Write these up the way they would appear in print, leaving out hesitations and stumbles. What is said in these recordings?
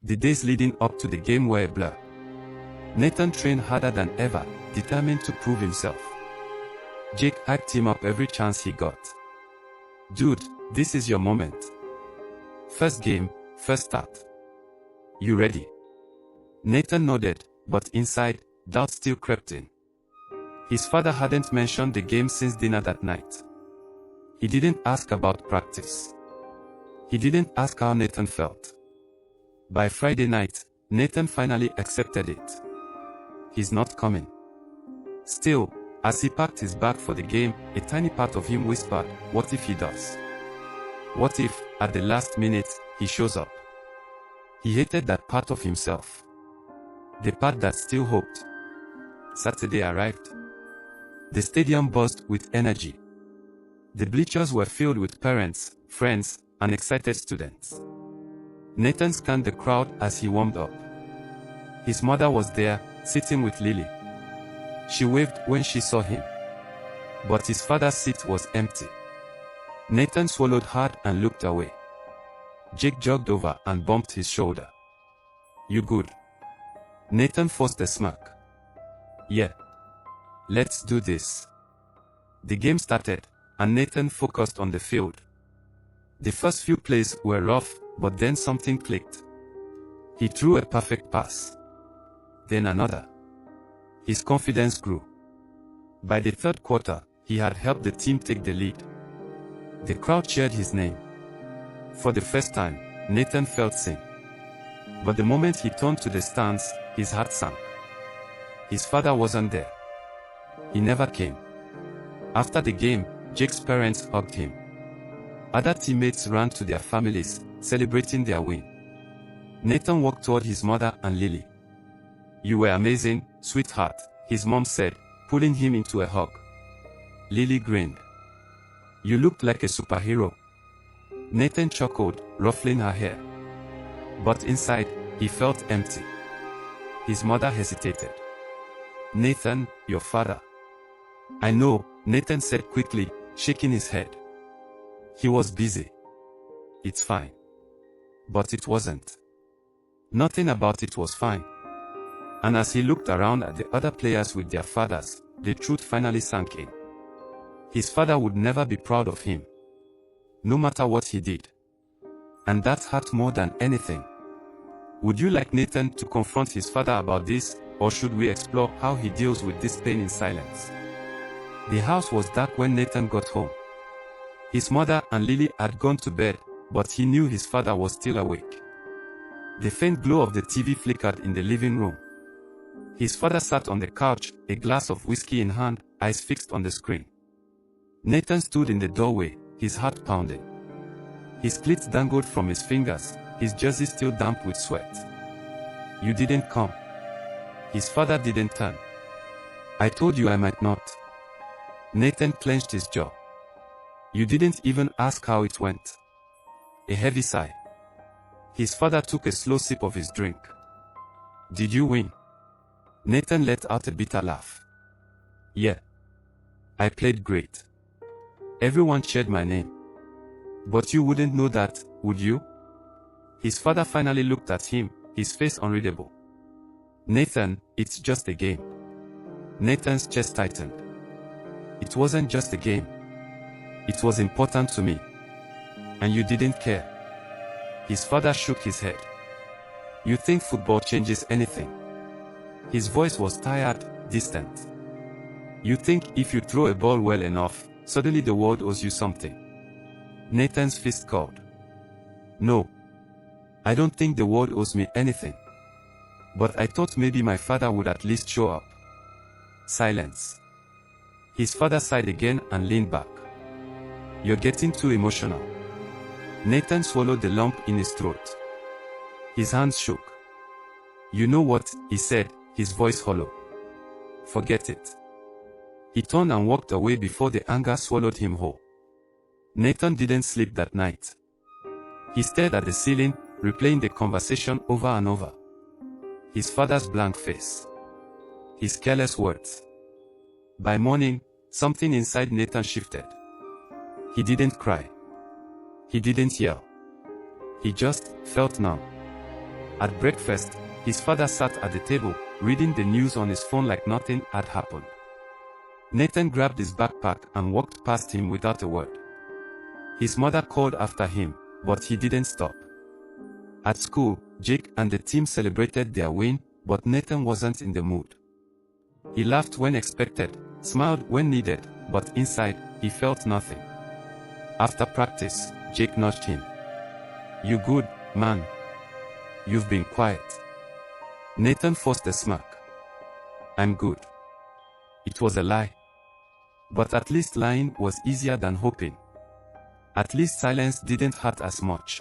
The days leading up to the game were a blur. Nathan trained harder than ever, determined to prove himself. Jake hyped him up every chance he got. "Dude, this is your moment. First game, first start. You ready?" Nathan nodded, but inside, doubt still crept in. His father hadn't mentioned the game since dinner that night. He didn't ask about practice. He didn't ask how Nathan felt. By Friday night, Nathan finally accepted it. He's not coming. Still, as he packed his bag for the game, a tiny part of him whispered, what if he does? What if, at the last minute, he shows up? He hated that part of himself. The part that still hoped. Saturday arrived. The stadium buzzed with energy. The bleachers were filled with parents, friends, and excited students. Nathan scanned the crowd as he warmed up. His mother was there, sitting with Lily. She waved when she saw him. But his father's seat was empty. Nathan swallowed hard and looked away. Jake jogged over and bumped his shoulder. "You good?" Nathan forced a smirk. "Yeah. Let's do this." The game started, and Nathan focused on the field. The first few plays were rough, but then something clicked. He threw a perfect pass. Then another. His confidence grew. By the third quarter, he had helped the team take the lead. The crowd cheered his name. For the first time, Nathan felt seen. But the moment he turned to the stands, his heart sank. His father wasn't there. He never came. After the game, Jake's parents hugged him. Other teammates ran to their families, celebrating their win. Nathan walked toward his mother and Lily. "You were amazing, sweetheart," his mom said, pulling him into a hug. Lily grinned. "You looked like a superhero." Nathan chuckled, ruffling her hair. But inside, he felt empty. His mother hesitated. "Nathan, your father." "I know," Nathan said quickly, shaking his head. He was busy. "It's fine." But it wasn't. Nothing about it was fine. And as he looked around at the other players with their fathers, the truth finally sank in. His father would never be proud of him. No matter what he did. And that hurt more than anything. Would you like Nathan to confront his father about this, or should we explore how he deals with this pain in silence? The house was dark when Nathan got home. His mother and Lily had gone to bed, but he knew his father was still awake. The faint glow of the TV flickered in the living room. His father sat on the couch, a glass of whiskey in hand, eyes fixed on the screen. Nathan stood in the doorway, his heart pounding. His cleats dangled from his fingers, his jersey still damp with sweat. "You didn't come." His father didn't turn. "I told you I might not." Nathan clenched his jaw. "You didn't even ask how it went." A heavy sigh. His father took a slow sip of his drink. "Did you win?" Nathan let out a bitter laugh. "Yeah. I played great. Everyone cheered my name. But you wouldn't know that, would you?" His father finally looked at him, his face unreadable. "Nathan, it's just a game." Nathan's chest tightened. "It wasn't just a game. It was important to me. And you didn't care." His father shook his head. "You think football changes anything?" His voice was tired, distant. "You think if you throw a ball well enough, suddenly the world owes you something?" Nathan's fist curled. "No. I don't think the world owes me anything. But I thought maybe my father would at least show up." Silence. His father sighed again and leaned back. "You're getting too emotional." Nathan swallowed the lump in his throat. His hands shook. "You know what," he said, his voice hollow. "Forget it." He turned and walked away before the anger swallowed him whole. Nathan didn't sleep that night. He stared at the ceiling, replaying the conversation over and over. His father's blank face. His careless words. By morning, something inside Nathan shifted. He didn't cry. He didn't yell. He just felt numb. At breakfast, his father sat at the table, reading the news on his phone like nothing had happened. Nathan grabbed his backpack and walked past him without a word. His mother called after him, but he didn't stop. At school, Jake and the team celebrated their win, but Nathan wasn't in the mood. He laughed when expected, smiled when needed, but inside, he felt nothing. After practice, Jake nudged him. "You good, man? You've been quiet." Nathan forced a smirk. "I'm good." It was a lie. But at least lying was easier than hoping. At least silence didn't hurt as much.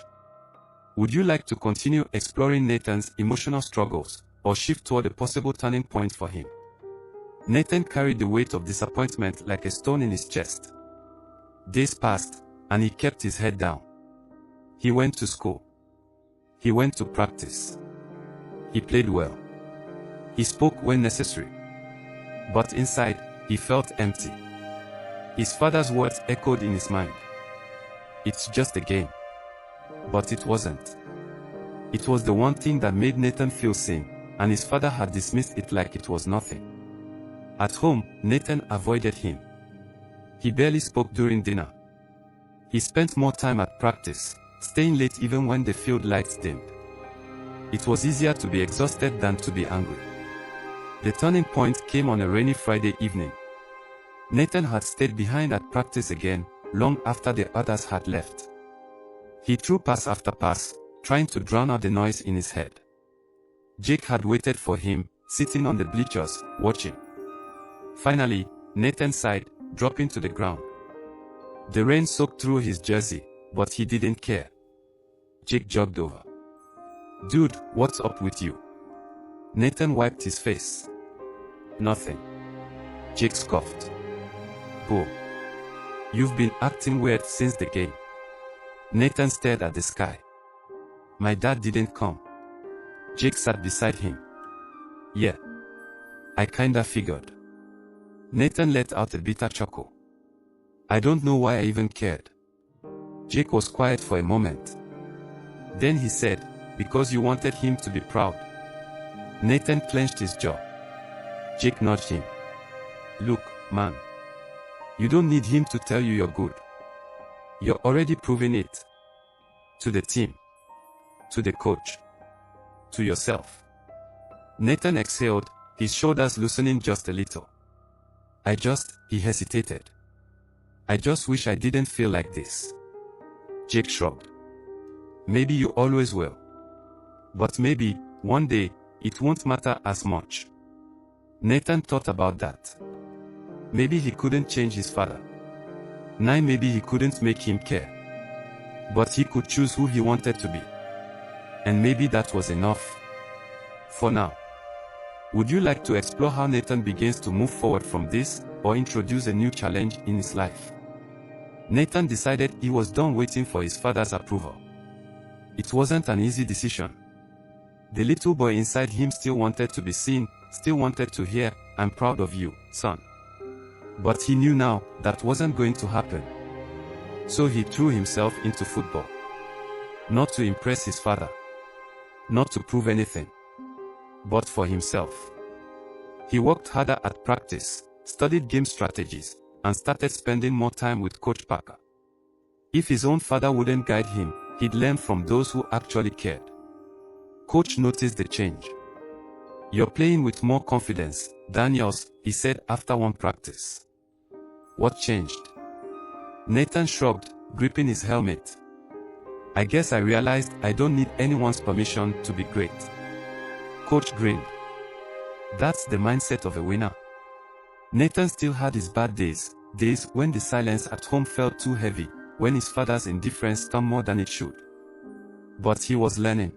Would you like to continue exploring Nathan's emotional struggles, or shift toward a possible turning point for him? Nathan carried the weight of disappointment like a stone in his chest. Days passed, and he kept his head down. He went to school. He went to practice. He played well. He spoke when necessary. But inside, he felt empty. His father's words echoed in his mind. "It's just a game." But it wasn't. It was the one thing that made Nathan feel seen, and his father had dismissed it like it was nothing. At home, Nathan avoided him. He barely spoke during dinner. He spent more time at practice, staying late even when the field lights dimmed. It was easier to be exhausted than to be angry. The turning point came on a rainy Friday evening. Nathan had stayed behind at practice again, long after the others had left. He threw pass after pass, trying to drown out the noise in his head. Jake had waited for him, sitting on the bleachers, watching. Finally, Nathan sighed, dropping to the ground. The rain soaked through his jersey, but he didn't care. Jake jogged over. "Dude, what's up with you?" Nathan wiped his face. "Nothing." Jake scoffed. "Boo. You've been acting weird since the game." Nathan stared at the sky. "My dad didn't come." Jake sat beside him. "Yeah. I kinda figured." Nathan let out a bitter chuckle. "I don't know why I even cared." Jake was quiet for a moment. Then he said, "Because you wanted him to be proud." Nathan clenched his jaw. Jake nudged him. "Look, man. You don't need him to tell you you're good. You're already proving it. To the team. To the coach. To yourself." Nathan exhaled, his shoulders loosening just a little. He hesitated. "I just wish I didn't feel like this." Jake shrugged. "Maybe you always will. But maybe, one day, it won't matter as much." Nathan thought about that. Maybe he couldn't change his father. Maybe he couldn't make him care. But he could choose who he wanted to be. And maybe that was enough. For now. Would you like to explore how Nathan begins to move forward from this, or introduce a new challenge in his life? Nathan decided he was done waiting for his father's approval. It wasn't an easy decision. The little boy inside him still wanted to be seen, still wanted to hear, "I'm proud of you, son." But he knew now that wasn't going to happen. So he threw himself into football. Not to impress his father. Not to prove anything. But for himself. He worked harder at practice, studied game strategies, and started spending more time with Coach Parker. If his own father wouldn't guide him, he'd learn from those who actually cared. Coach noticed the change. "You're playing with more confidence, Daniels," he said after one practice. "What changed?" Nathan shrugged, gripping his helmet. "I guess I realized I don't need anyone's permission to be great." Coach grinned. "That's the mindset of a winner." Nathan still had his bad days when the silence at home felt too heavy, when his father's indifference stung more than it should. But he was learning.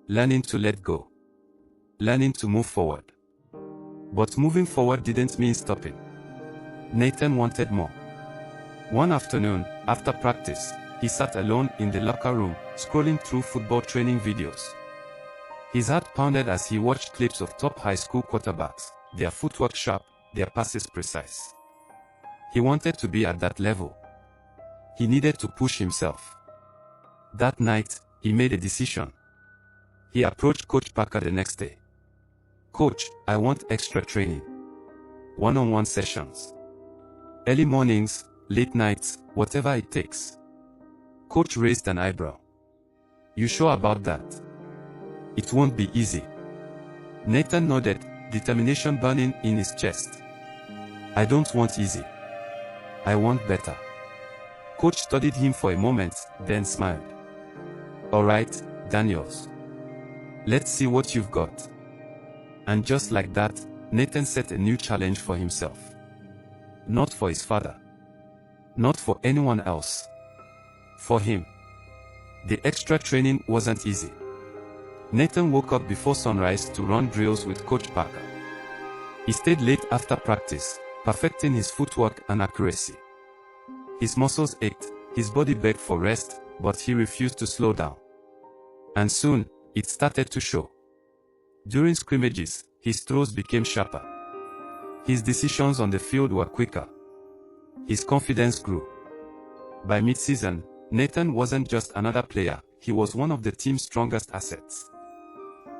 Learning to let go. Learning to move forward. But moving forward didn't mean stopping. Nathan wanted more. One afternoon, after practice, he sat alone in the locker room, scrolling through football training videos. His heart pounded as he watched clips of top high school quarterbacks, their footwork sharp, their passes precise. He wanted to be at that level. He needed to push himself. That night, he made a decision. He approached Coach Parker the next day. "Coach, I want extra training. One-on-one sessions. Early mornings, late nights, whatever it takes." Coach raised an eyebrow. "You sure about that? It won't be easy." Nathan nodded, determination burning in his chest. "I don't want easy. I want better." Coach studied him for a moment, then smiled. "All right, Daniels. Let's see what you've got." And just like that, Nathan set a new challenge for himself. Not for his father. Not for anyone else. For him. The extra training wasn't easy. Nathan woke up before sunrise to run drills with Coach Parker. He stayed late after practice, perfecting his footwork and accuracy. His muscles ached, his body begged for rest, but he refused to slow down. And soon, it started to show. During scrimmages, his throws became sharper. His decisions on the field were quicker. His confidence grew. By mid-season, Nathan wasn't just another player, he was one of the team's strongest assets.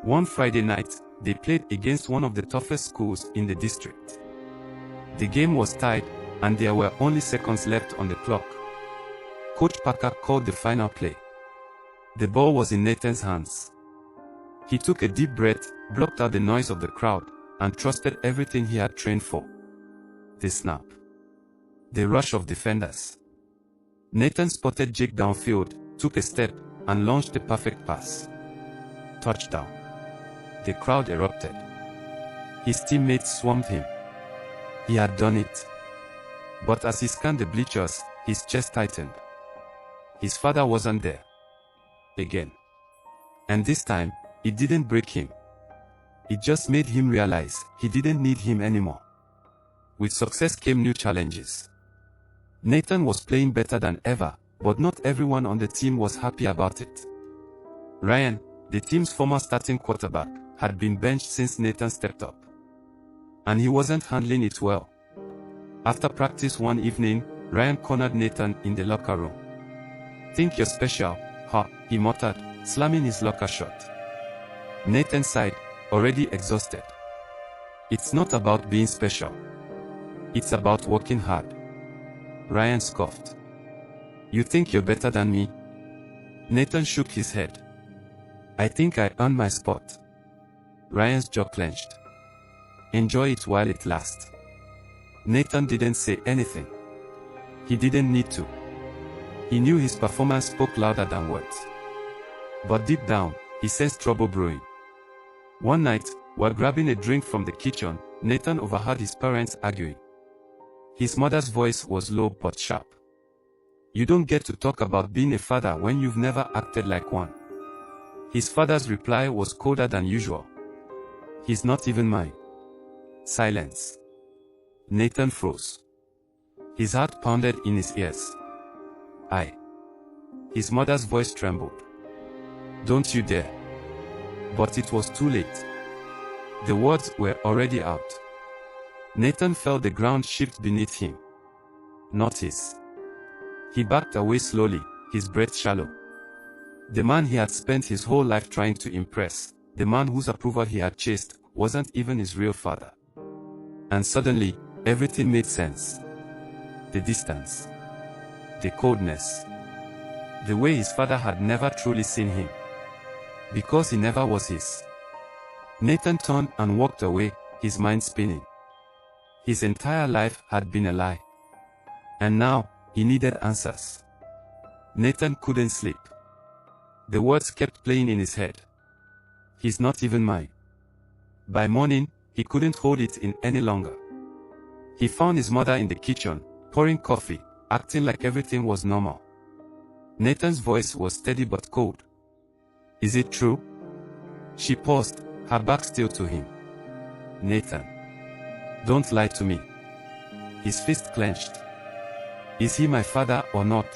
One Friday night, they played against one of the toughest schools in the district. The game was tied, and there were only seconds left on the clock. Coach Parker called the final play. The ball was in Nathan's hands. He took a deep breath, blocked out the noise of the crowd, and trusted everything he had trained for. The snap. The rush of defenders. Nathan spotted Jake downfield, took a step, and launched a perfect pass. Touchdown. The crowd erupted. His teammates swarmed him. He had done it. But as he scanned the bleachers, his chest tightened. His father wasn't there. Again. And this time, it didn't break him. It just made him realize he didn't need him anymore. With success came new challenges. Nathan was playing better than ever, but not everyone on the team was happy about it. Ryan, the team's former starting quarterback, had been benched since Nathan stepped up. And he wasn't handling it well. After practice one evening, Ryan cornered Nathan in the locker room. "Think you're special, huh?" he muttered, slamming his locker shut. Nathan sighed, already exhausted. "It's not about being special. It's about working hard." Ryan scoffed. "You think you're better than me?" Nathan shook his head. "I think I earned my spot." Ryan's jaw clenched. "Enjoy it while it lasts." Nathan didn't say anything. He didn't need to. He knew his performance spoke louder than words. But deep down, he sensed trouble brewing. One night, while grabbing a drink from the kitchen, Nathan overheard his parents arguing. His mother's voice was low but sharp. "You don't get to talk about being a father when you've never acted like one." His father's reply was colder than usual. "He's not even mine." Silence. Nathan froze. His heart pounded in his ears. "I." His mother's voice trembled. "Don't you dare." But it was too late. The words were already out. Nathan felt the ground shift beneath him. Not his. He backed away slowly, his breath shallow. The man he had spent his whole life trying to impress, the man whose approval he had chased, wasn't even his real father. And suddenly, everything made sense. The distance. The coldness. The way his father had never truly seen him. Because he never was his. Nathan turned and walked away, his mind spinning. His entire life had been a lie. And now, he needed answers. Nathan couldn't sleep. The words kept playing in his head. "He's not even mine." By morning, he couldn't hold it in any longer. He found his mother in the kitchen, pouring coffee, acting like everything was normal. Nathan's voice was steady but cold. "Is it true?" She paused, her back still to him. "Nathan. Don't lie to me." His fist clenched. "Is he my father or not?"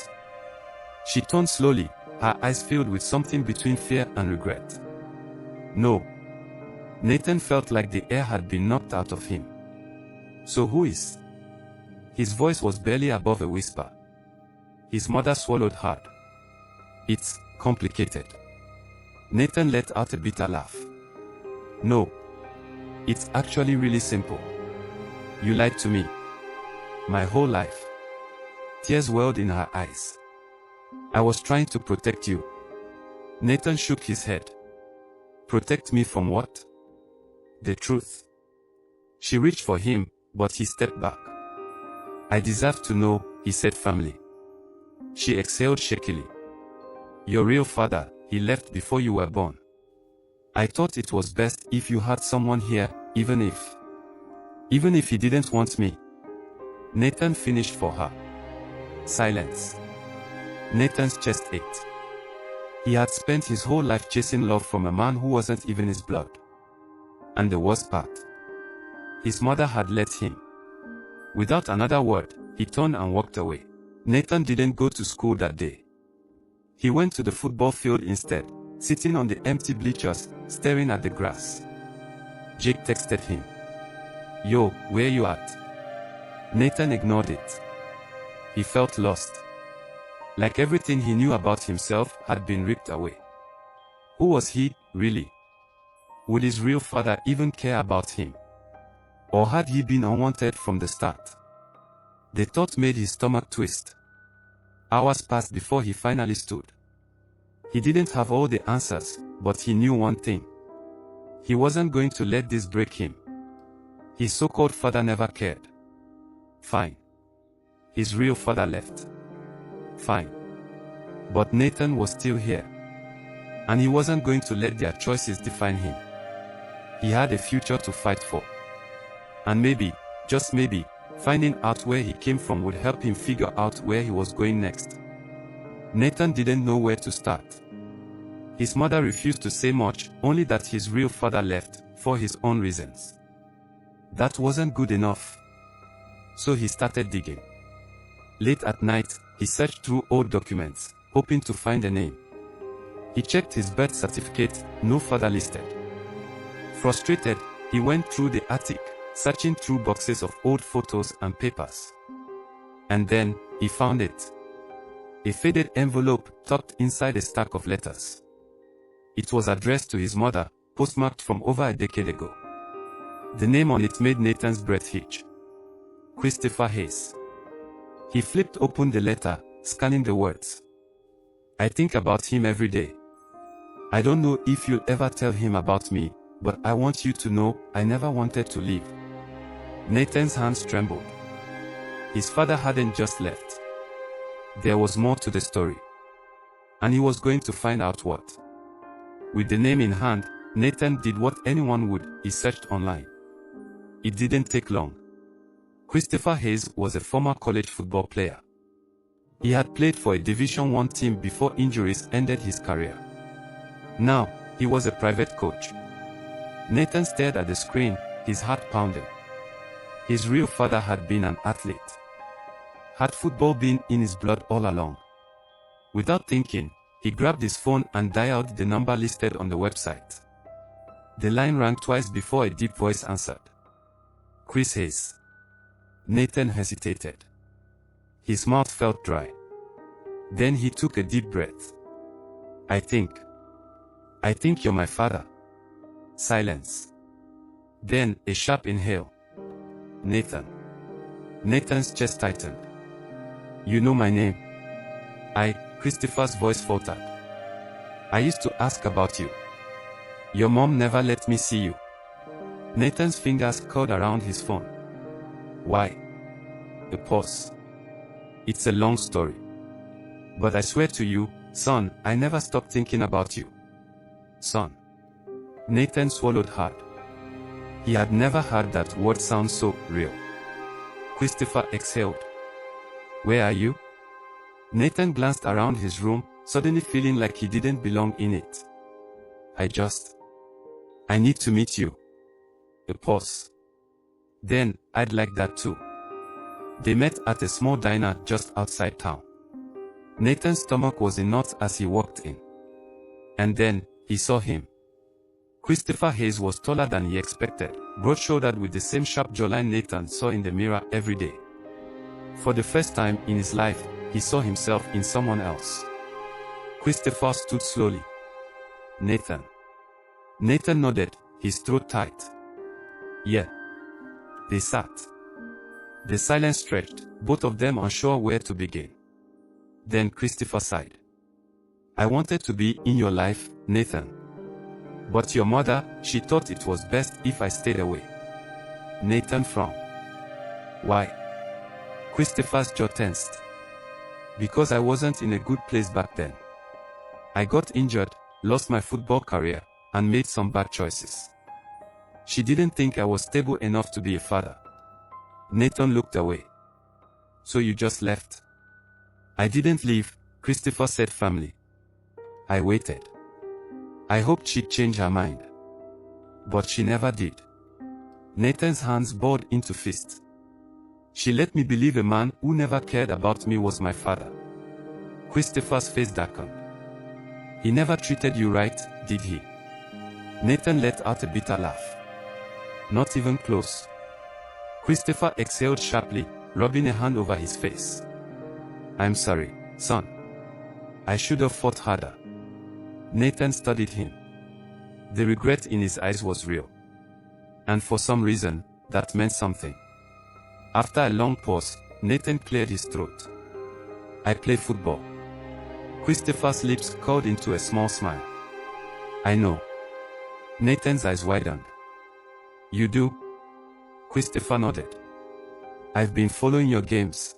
She turned slowly, her eyes filled with something between fear and regret. "No." Nathan felt like the air had been knocked out of him. "So who is?" His voice was barely above a whisper. His mother swallowed hard. "It's complicated." Nathan let out a bitter laugh. No. It's actually really simple. You lied to me. My whole life. Tears welled in her eyes. I was trying to protect you. Nathan shook his head. Protect me from what? The truth. She reached for him, but he stepped back. I deserve to know, he said firmly. She exhaled shakily. Your real father, he left before you were born. I thought it was best if you had someone here, even if he didn't want me. Nathan finished for her. Silence. Nathan's chest ached. He had spent his whole life chasing love from a man who wasn't even his blood. And the worst part, his mother had let him. Without another word, he turned and walked away. Nathan didn't go to school that day. He went to the football field instead, sitting on the empty bleachers, staring at the grass. Jake texted him. Yo, where you at? Nathan ignored it. He felt lost. Like everything he knew about himself had been ripped away. Who was he, really? Would his real father even care about him? Or had he been unwanted from the start? The thought made his stomach twist. Hours passed before he finally stood. He didn't have all the answers, but he knew one thing. He wasn't going to let this break him. His so-called father never cared. Fine. His real father left. Fine. But Nathan was still here. And he wasn't going to let their choices define him. He had a future to fight for. And maybe, just maybe, finding out where he came from would help him figure out where he was going next. Nathan didn't know where to start. His mother refused to say much, only that his real father left, for his own reasons. That wasn't good enough. So he started digging. Late at night, he searched through old documents, hoping to find a name. He checked his birth certificate, no father listed. Frustrated, he went through the attic, searching through boxes of old photos and papers. And then, he found it. A faded envelope tucked inside a stack of letters. It was addressed to his mother, postmarked from over a decade ago. The name on it made Nathan's breath hitch. Christopher Hayes. He flipped open the letter, scanning the words. I think about him every day. I don't know if you'll ever tell him about me, but I want you to know I never wanted to leave. Nathan's hands trembled. His father hadn't just left. There was more to the story. And he was going to find out what. With the name in hand, Nathan did what anyone would, he searched online. It didn't take long. Christopher Hayes was a former college football player. He had played for a Division I team before injuries ended his career. Now, he was a private coach. Nathan stared at the screen, his heart pounding. His real father had been an athlete. Had football been in his blood all along? Without thinking, he grabbed his phone and dialed the number listed on the website. The line rang twice before a deep voice answered. Chris Hayes. Nathan hesitated. His mouth felt dry. Then he took a deep breath. I think you're my father. Silence. Then, a sharp inhale. Nathan. Nathan's chest tightened. You know my name. Christopher's voice faltered. I used to ask about you. Your mom never let me see you. Nathan's fingers curled around his phone. Why? A pause. It's a long story. But I swear to you, son, I never stopped thinking about you. Son. Nathan swallowed hard. He had never heard that word sound so real. Christopher exhaled. Where are you? Nathan glanced around his room, suddenly feeling like he didn't belong in it. I need to meet you. A pause. Then, I'd like that too. They met at a small diner just outside town. Nathan's stomach was in knots as he walked in. And then, he saw him. Christopher Hayes was taller than he expected, broad-shouldered with the same sharp jawline Nathan saw in the mirror every day. For the first time in his life, he saw himself in someone else. Christopher stood slowly. Nathan. Nathan nodded, his throat tight. Yeah. They sat. The silence stretched, both of them unsure where to begin. Then Christopher sighed. I wanted to be in your life, Nathan. But your mother, she thought it was best if I stayed away. Nathan frowned. Why? Christopher's jaw tensed. Because I wasn't in a good place back then. I got injured, lost my football career, and made some bad choices. She didn't think I was stable enough to be a father. Nathan looked away. So you just left? I didn't leave, Christopher said firmly. I waited. I hoped she'd change her mind. But she never did. Nathan's hands balled into fists. She let me believe a man who never cared about me was my father. Christopher's face darkened. He never treated you right, did he? Nathan let out a bitter laugh. Not even close. Christopher exhaled sharply, rubbing a hand over his face. I'm sorry, son. I should have fought harder. Nathan studied him. The regret in his eyes was real. And for some reason, that meant something. After a long pause, Nathan cleared his throat. I play football. Christopher's lips curled into a small smile. I know. Nathan's eyes widened. You do? Christopher nodded. I've been following your games.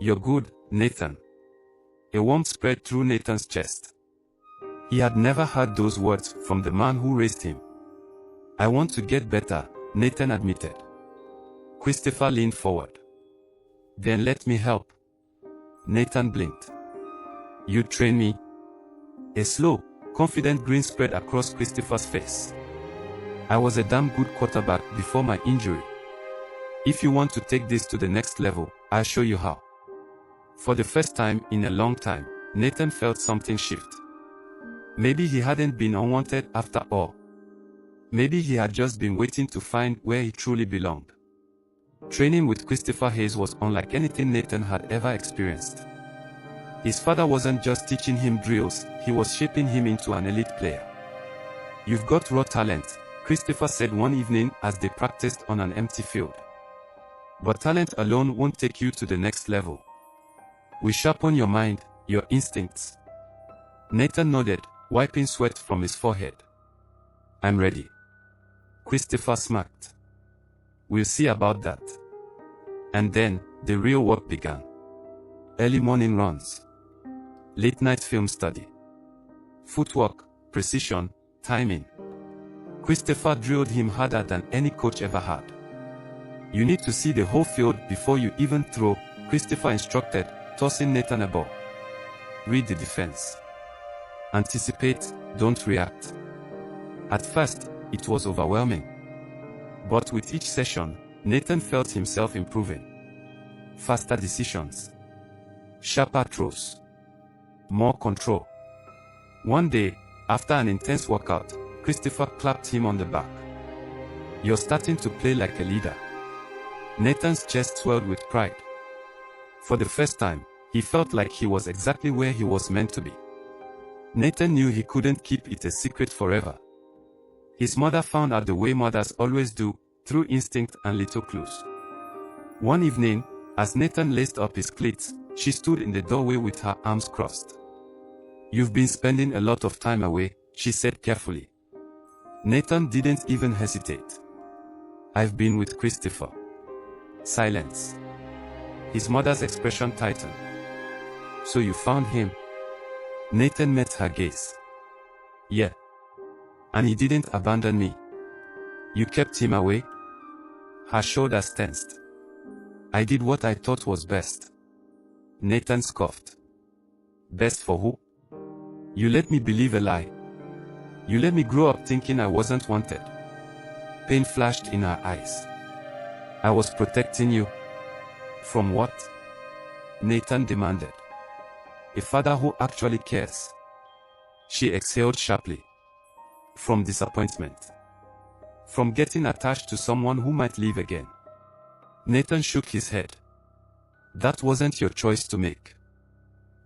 You're good, Nathan. A warmth spread through Nathan's chest. He had never heard those words from the man who raised him. I want to get better, Nathan admitted. Christopher leaned forward. Then let me help. Nathan blinked. You train me? A slow, confident grin spread across Christopher's face. I was a damn good quarterback before my injury. If you want to take this to the next level, I'll show you how. For the first time in a long time, Nathan felt something shift. Maybe he hadn't been unwanted after all. Maybe he had just been waiting to find where he truly belonged. Training with Christopher Hayes was unlike anything Nathan had ever experienced. His father wasn't just teaching him drills, he was shaping him into an elite player. You've got raw talent, Christopher said one evening as they practiced on an empty field. But talent alone won't take you to the next level. We sharpen your mind, your instincts. Nathan nodded, wiping sweat from his forehead. I'm ready. Christopher smirked. We'll see about that. And then, the real work began. Early morning runs. Late night film study. Footwork, precision, timing. Christopher drilled him harder than any coach ever had. You need to see the whole field before you even throw, Christopher instructed, tossing Nathan a ball. Read the defense. Anticipate, don't react. At first, it was overwhelming. But with each session, Nathan felt himself improving. Faster decisions. Sharper throws. More control. One day, after an intense workout, Christopher clapped him on the back. You're starting to play like a leader. Nathan's chest swelled with pride. For the first time, he felt like he was exactly where he was meant to be. Nathan knew he couldn't keep it a secret forever. His mother found out the way mothers always do, through instinct and little clues. One evening, as Nathan laced up his cleats, she stood in the doorway with her arms crossed. You've been spending a lot of time away, she said carefully. Nathan didn't even hesitate. I've been with Christopher. Silence. His mother's expression tightened. So you found him? Nathan met her gaze. Yeah. And he didn't abandon me. You kept him away? Her shoulders tensed. I did what I thought was best. Nathan scoffed. Best for who? You let me believe a lie. You let me grow up thinking I wasn't wanted. Pain flashed in her eyes. I was protecting you. From what? Nathan demanded. A father who actually cares. She exhaled sharply. From disappointment. From getting attached to someone who might leave again. Nathan shook his head. That wasn't your choice to make.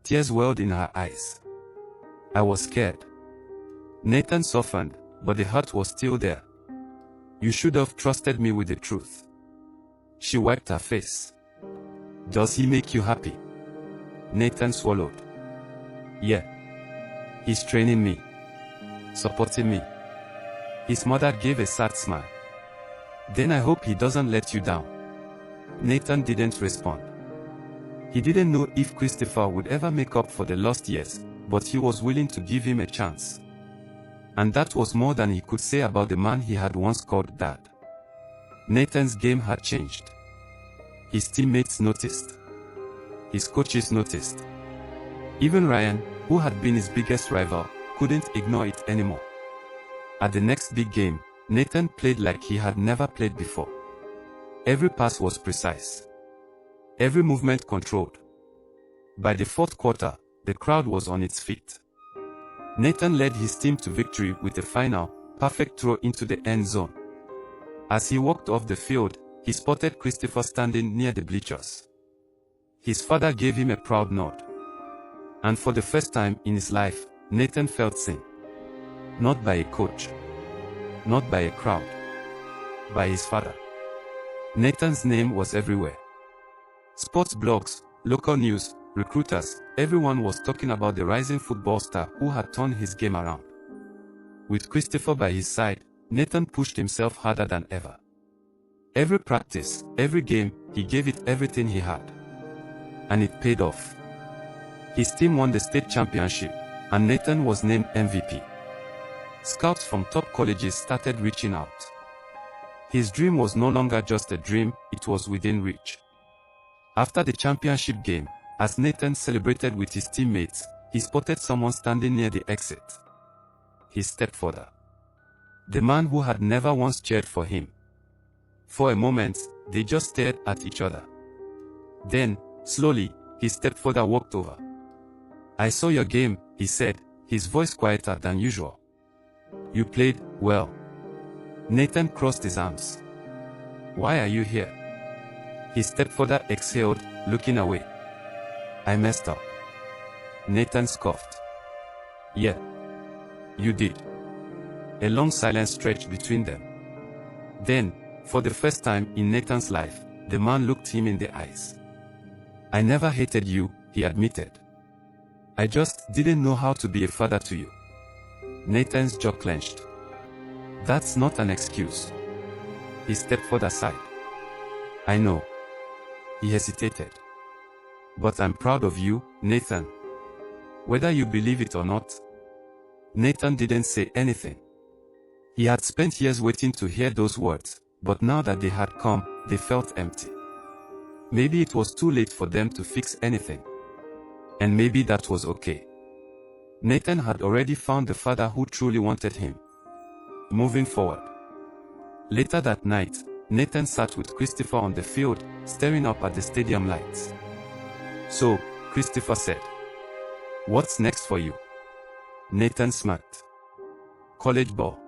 Tears welled in her eyes. I was scared. Nathan softened, but the hurt was still there. You should have trusted me with the truth. She wiped her face. Does he make you happy? Nathan swallowed. Yeah. He's training me. Supporting me. His mother gave a sad smile. Then I hope he doesn't let you down. Nathan didn't respond. He didn't know if Christopher would ever make up for the lost years, but he was willing to give him a chance. And that was more than he could say about the man he had once called Dad. Nathan's game had changed. His teammates noticed. His coaches noticed. Even Ryan, who had been his biggest rival, couldn't ignore it anymore. At the next big game, Nathan played like he had never played before. Every pass was precise. Every movement controlled. By the fourth quarter, the crowd was on its feet. Nathan led his team to victory with a final, perfect throw into the end zone. As he walked off the field, he spotted Christopher standing near the bleachers. His father gave him a proud nod. And for the first time in his life, Nathan felt seen. Not by a coach. Not by a crowd. By his father. Nathan's name was everywhere. Sports blogs, local news, recruiters, everyone was talking about the rising football star who had turned his game around. With Christopher by his side, Nathan pushed himself harder than ever. Every practice, every game, he gave it everything he had. And it paid off. His team won the state championship, and Nathan was named MVP. Scouts from top colleges started reaching out. His dream was no longer just a dream, it was within reach. After the championship game, as Nathan celebrated with his teammates, he spotted someone standing near the exit. His stepfather. The man who had never once cheered for him. For a moment, they just stared at each other. Then, slowly, his stepfather walked over. I saw your game, he said, his voice quieter than usual. You played well. Nathan crossed his arms. Why are you here? His stepfather exhaled, looking away. I messed up. Nathan scoffed. Yeah. You did. A long silence stretched between them. Then, for the first time in Nathan's life, the man looked him in the eyes. I never hated you, he admitted. I just didn't know how to be a father to you. Nathan's jaw clenched. That's not an excuse. He stepped further aside. I know. He hesitated. But I'm proud of you, Nathan. Whether you believe it or not. Nathan didn't say anything. He had spent years waiting to hear those words, but now that they had come, they felt empty. Maybe it was too late for them to fix anything. And maybe that was okay. Nathan had already found the father who truly wanted him. Moving forward. Later that night, Nathan sat with Christopher on the field, staring up at the stadium lights. So, Christopher said, "What's next for you?" Nathan smirked. College ball.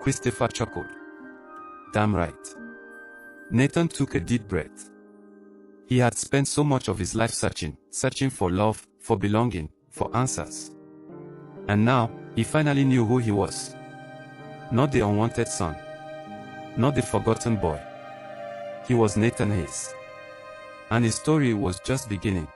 Christopher chuckled. Damn right. Nathan took a deep breath. He had spent so much of his life searching for love, for belonging, for answers. And now, he finally knew who he was. Not the unwanted son. Not the forgotten boy. He was Nathan Hayes. And his story was just beginning.